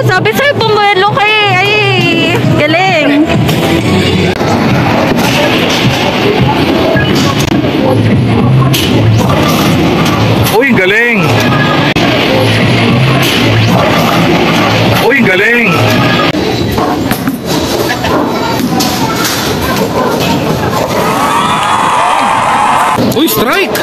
Sabi sa'yo, bumuelo ka eh. Ay, galing. Uy, galing. Uy, galing. Uy, strike.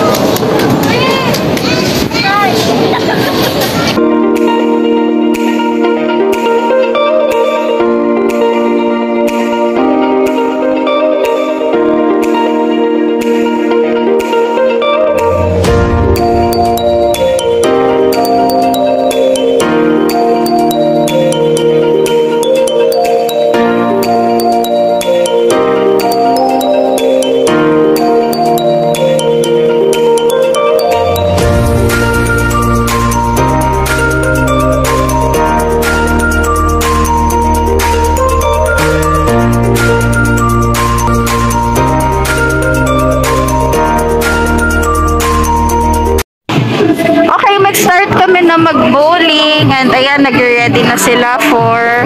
Mag-bowling and ayan, nag-ready na sila for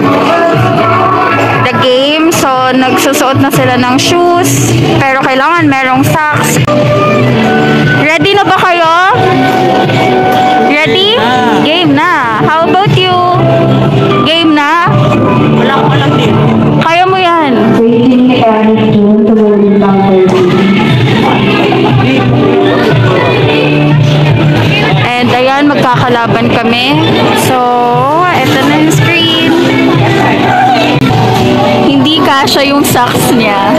the game. So, nagsusuot na sila ng shoes pero kailangan merong socks. Ready na ba kayo? Ready? Game na. How about you? Game na? Wala ko alam din. Kaya mo yan. And ayan, magkakalaban kami. So, eto na yung screen. Hindi kasya yung socks niya.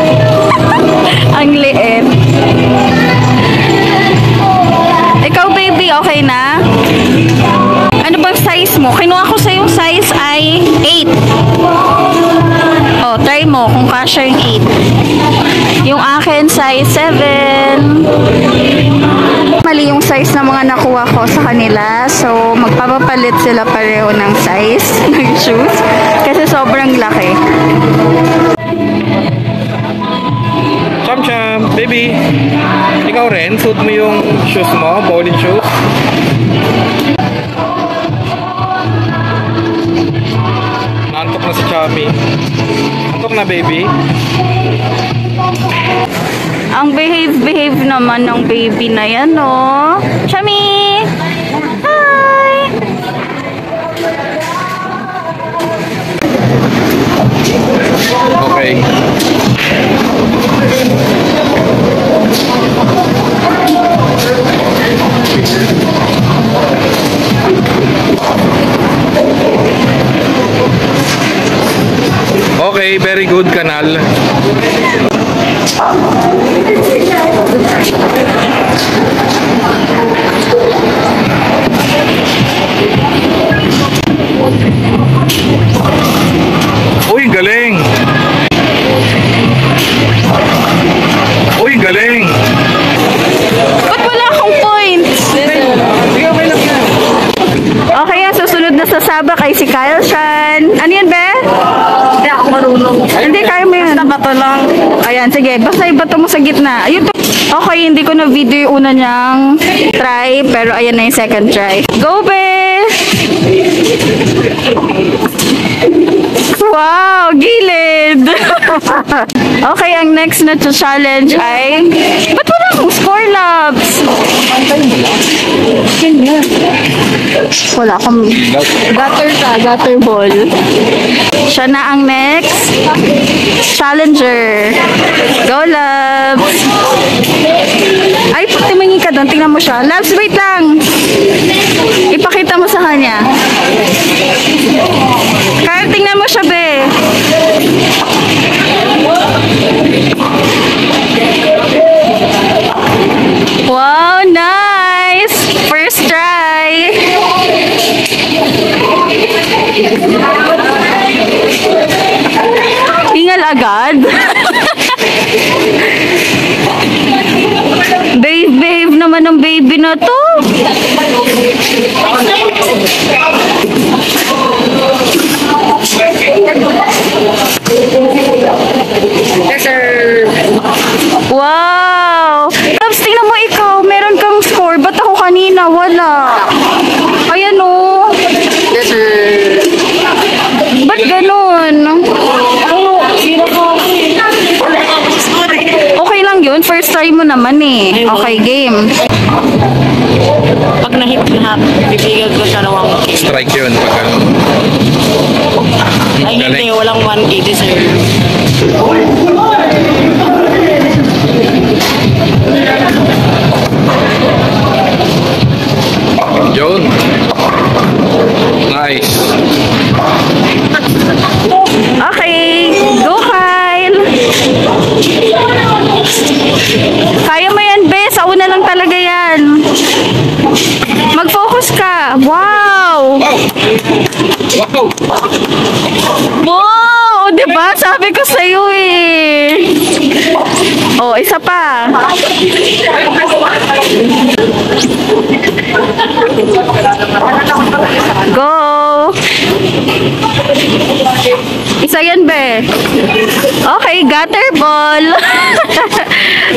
Ang liit. Ikaw, baby, okay na? Ano bang size mo? Kinuha ko sa yung size ay 8. Oh, try mo kung kasya yung 8. Yung akin, size 7. Mali yung size ng mga nakuha ko sa kanila. So, magpapapalit sila pareho ng size ng shoes. Kasi sobrang laki. Cham-cham, baby. Ikaw rin, suit mo yung shoes mo, bowling shoes. Naantok na si Chami. Antok na, baby. Ang behave naman ng baby na yan, no? Chami! Hi! Okay. Okay, very good, Kanal. Uy, galing. Uy, galing. Ba't wala akong points? Okay, susunod na sa sabak ay si Kyle Shan. Ano yan, be? Hindi ako marunong. Hindi, kaya mo yan. Basta bato lang. Ayan, sige. Basta ibato mo sa gitna. Ayun to. Okay, hindi ko na video yung una niyang try. Pero ayan na yung second try. Go, be! Wow, gilid! Okay, ang next na challenge ay... Ba't wala akong score, loves? Wala akong... Gutter ball. Siya na ang next challenger. Go, loves! Ay, tumingin ka doon. Tingnan mo siya. Loves, wait lang. Ipakita mo sa kanya. Kaya tingnan mo siya, be. Wow, nice! First try! Hingal agad? Behave naman ng baby na to. Wow! Loves, tingnan mo ikaw. Meron kang score wala? Ayan o. Yes, sir. Ba't ganun? Okay lang yun. First try mo naman eh. Okay, game. Pag na-hit lahat, bibigyan ko siya ng 1K. Strike yun. Pagka... Ay, hindi. Walang 1K, sir. Yun. Nice. Okay. Go, Kyle. Kaya mo yan, be. Sa una lang talaga yan. Mag-focus ka. Wow! Wow! Wow! Diba? Sabi ko sa'yo eh. Oh, isa pa. Go! Isa yan, be. Okay, gutter ball.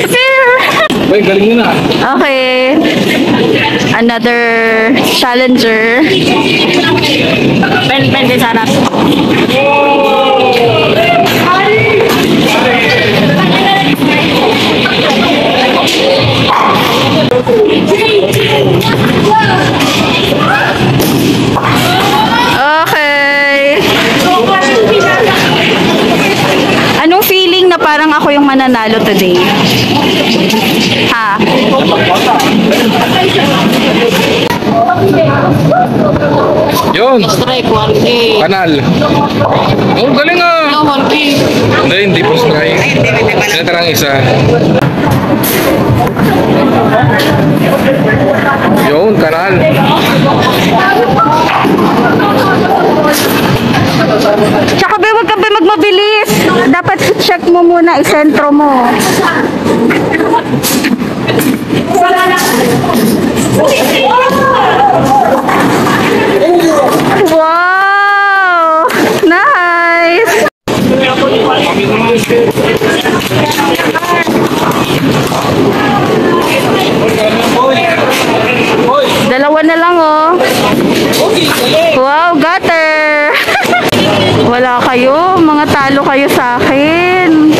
Fair. Uy, galing nyo na. Okay. Another challenger. Pen din sana. Okay. Anong feeling na parang ako yung mananalo today? Ha? Yun. Strike, 1K. Kanal. Oh, galing ah. No, 1K. Hindi po strike. Natarang isa. Yun, kanal. Tsaka be, wag ka be magmabilis. Dapat i-check mo muna, isentro mo. Wow! Nice! Dalawa na lang oh. Wow, gutter! Wala kayo, mga talo kayo sa akin.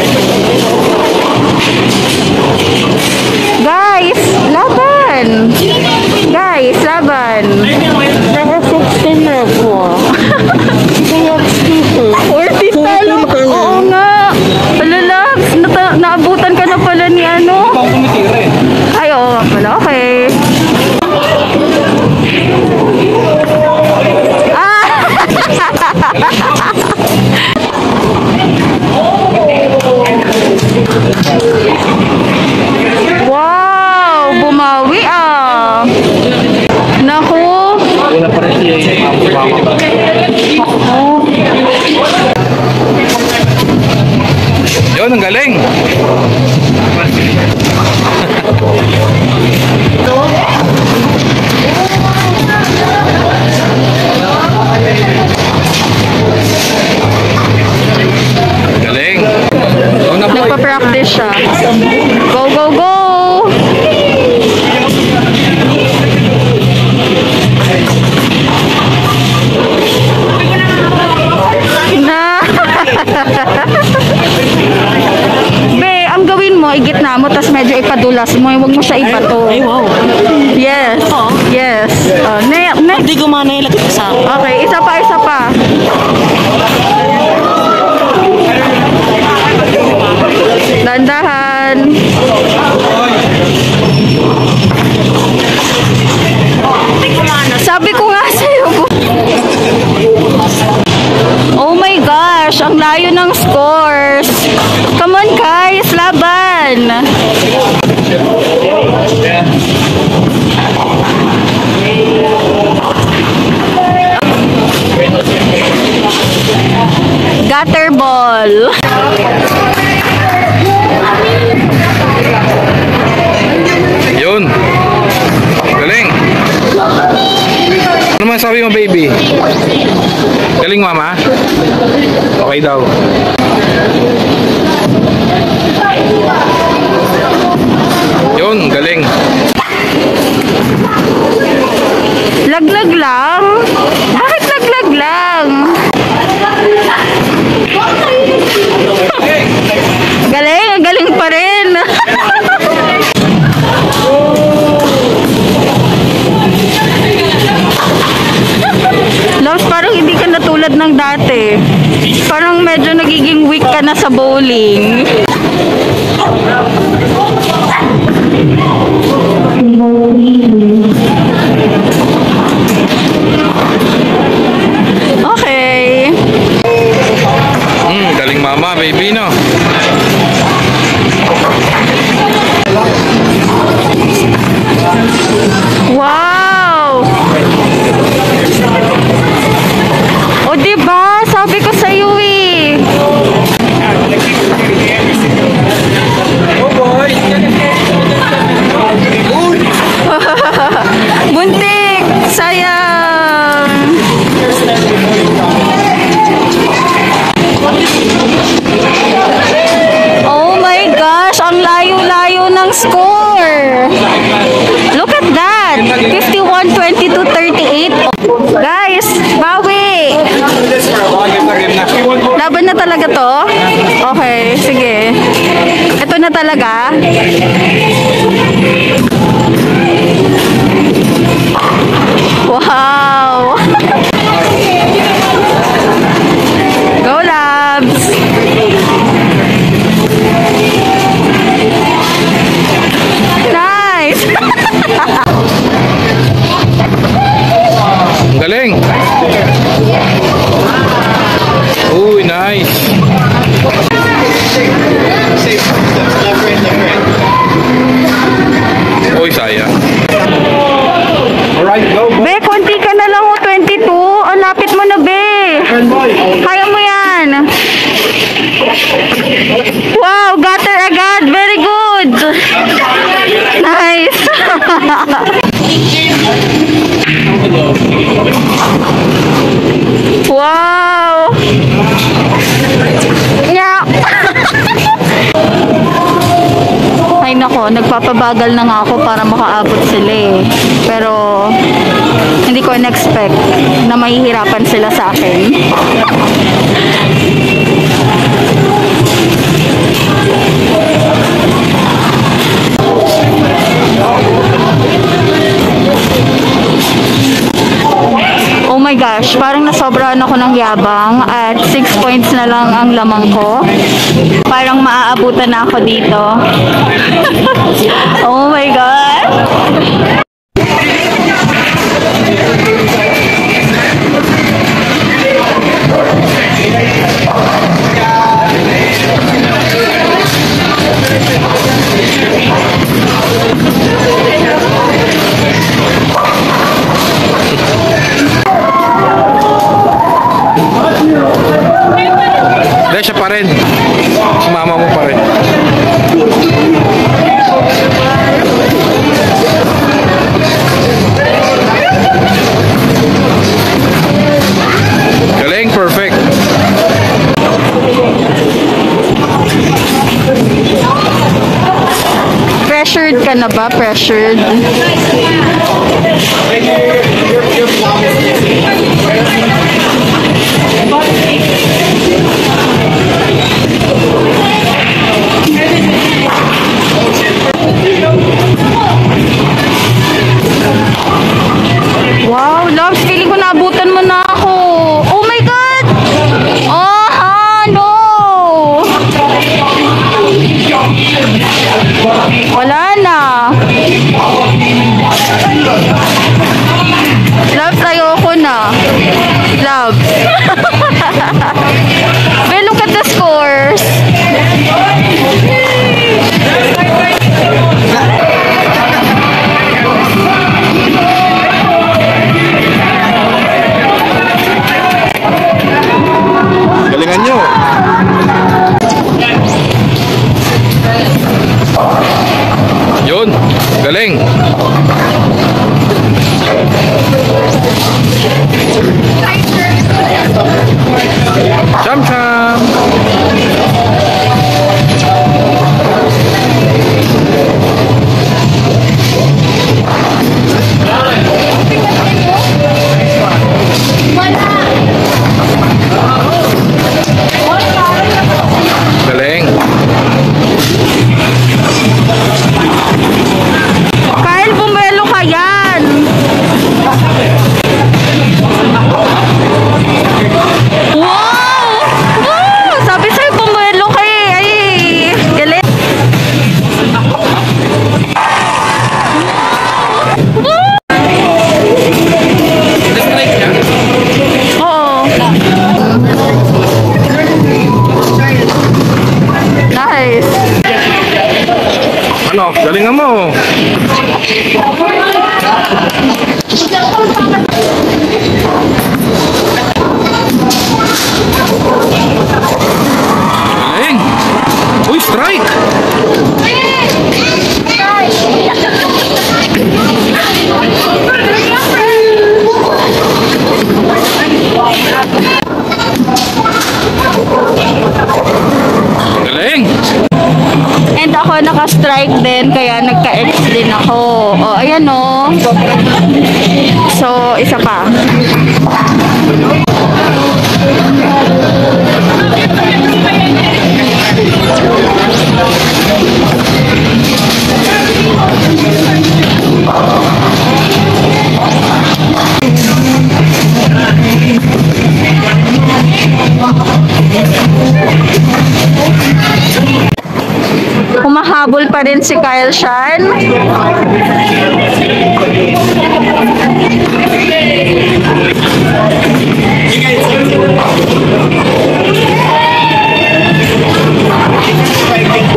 Guys, laban! Guys, laban! Naka-16 na ako. Ortiz talo! Oo nga! Alalags, naabutan ka na pala ni ano? Pang tumitira eh. Ay, oo nga pala. Okay. Wow! Bumawi ah! Naku! Wala pa rin siya Yun, ang galing. Galing. Oh, Nagpa-practice siya. Go, go, go! Na! Be, ang gawin mo, igitna mo, tas medyo ipadulas mo. Huwag mo siya ibato. Ay, wow. Yes. Oo. Yes. Next. Hindi gumana yung lagay sa akin. Okay, isa pa, isa pa. Dandahan. Sabi ko nga sa'yo. Oh my gosh, ang layo ng scores. Come on guys, laban. Gutter ball. Yun. Galing. Ano man sabi mo, baby? Galing, mama? Okay daw. Yun, galing. Parang medyo nagiging weak ka na sa bowling. Okay. Galing mama, baby, no? Wow! O diba? Sabi ko sa'yo eh. Oh boy! Buntik! Sayang! Oh my gosh! Ang layo-layo ng score! Look at that! 51-22-38. Guys! Bawi! Laban na talaga to? Okay, sige. Ito na talaga? Wow! Go Labs! Nice! Galing! Uy, nice! Uy, sayang. Alright, go! Be, konti ka na lang 22. Ang lapit mo na, Be. Kaya mo yan. Wow, got her agad. Very good. Nice. Wow. Yeah. Ay nako, nagpapabagal na nga ako para makaabot sila eh. Pero hindi ko in-expect na mahihirapan sila sa akin. Oh my gosh, parang nasobrahan ako ng yabang at 6 points na lang ang lamang ko. Parang maaabutan na ako dito. Oh my God! Dahil siya pa rin. Si mama mo pa rin. Galing, perfect. Pressured ka na ba? Pressured? Wow, Loves, feeling ko naabutan mo na ako. Oh my God! Oh, no! Wala na. Loves, ayoko na. Loves. Well, look at the scores. Galingan nyo. Yun, galing. Cham-cham. Galing. Kyle, bumelo Ano? Galingan mo. Galing. Uy, strike. Galing. And ako naka-strike din, kaya nagka-X din ako. O, ayan o. So, isa pa. Humahabol pa rin si Kyle Shan.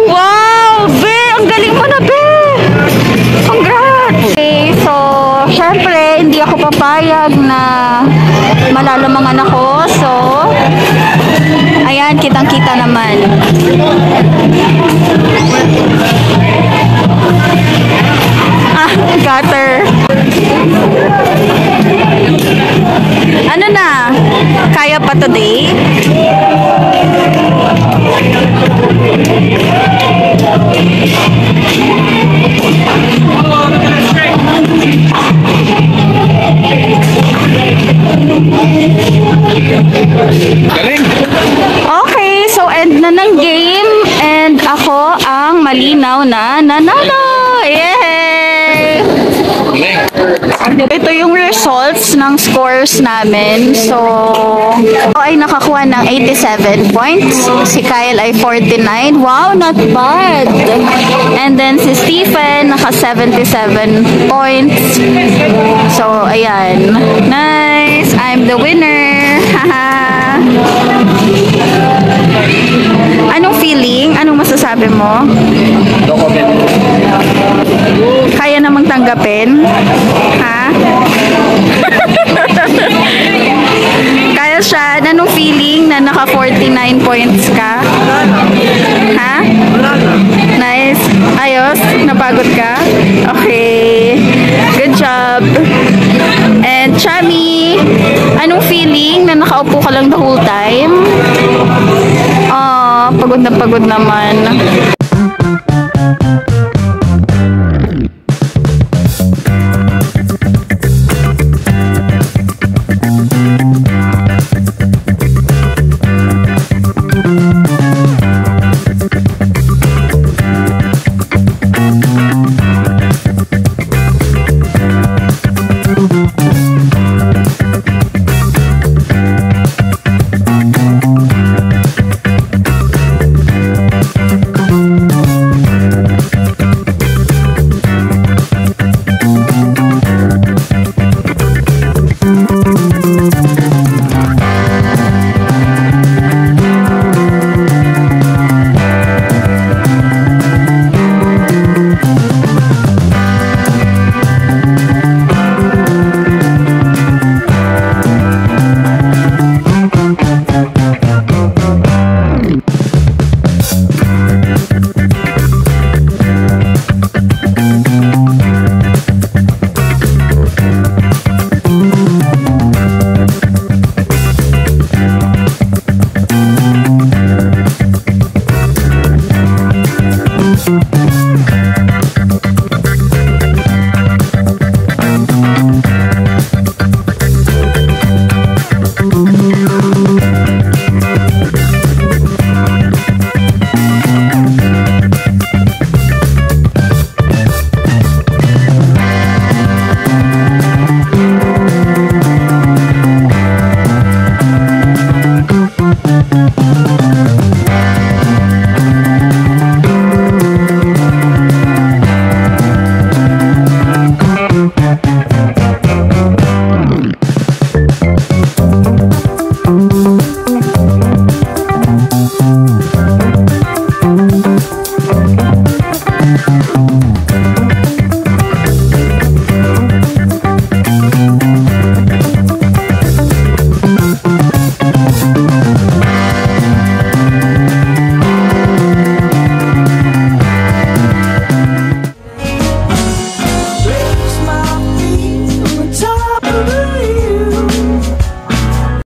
Wow! Be! Ang galing mo na, Be! Congrats! Okay, so, syempre, hindi ako papayag na malalamangan ako. So, ayan, kitang-kita naman. Ah, gutter. Ano na? Kaya pa today? Galing. Okay, so end na ng game and ako ang malinaw na nanalo! Yay! Galing. Ito yung results ng scores namin. So, ako ay nakakuha ng 87 points. Si Kyle ay 49. Wow, not bad! And then si Stephen, naka 77 points. So, ayan. Nice! I'm the winner! Haha! Anong feeling? Anong masasabi mo? No comment. Kaya namang tanggapin? Ha? Kaya siya, anong feeling na naka 49 points ka? Ha? Nice. Ayos? Napagod ka? Okay. Good job. And Chami, anong feeling na nakaupo ka lang the whole time? Pagod na pagod naman. Bye!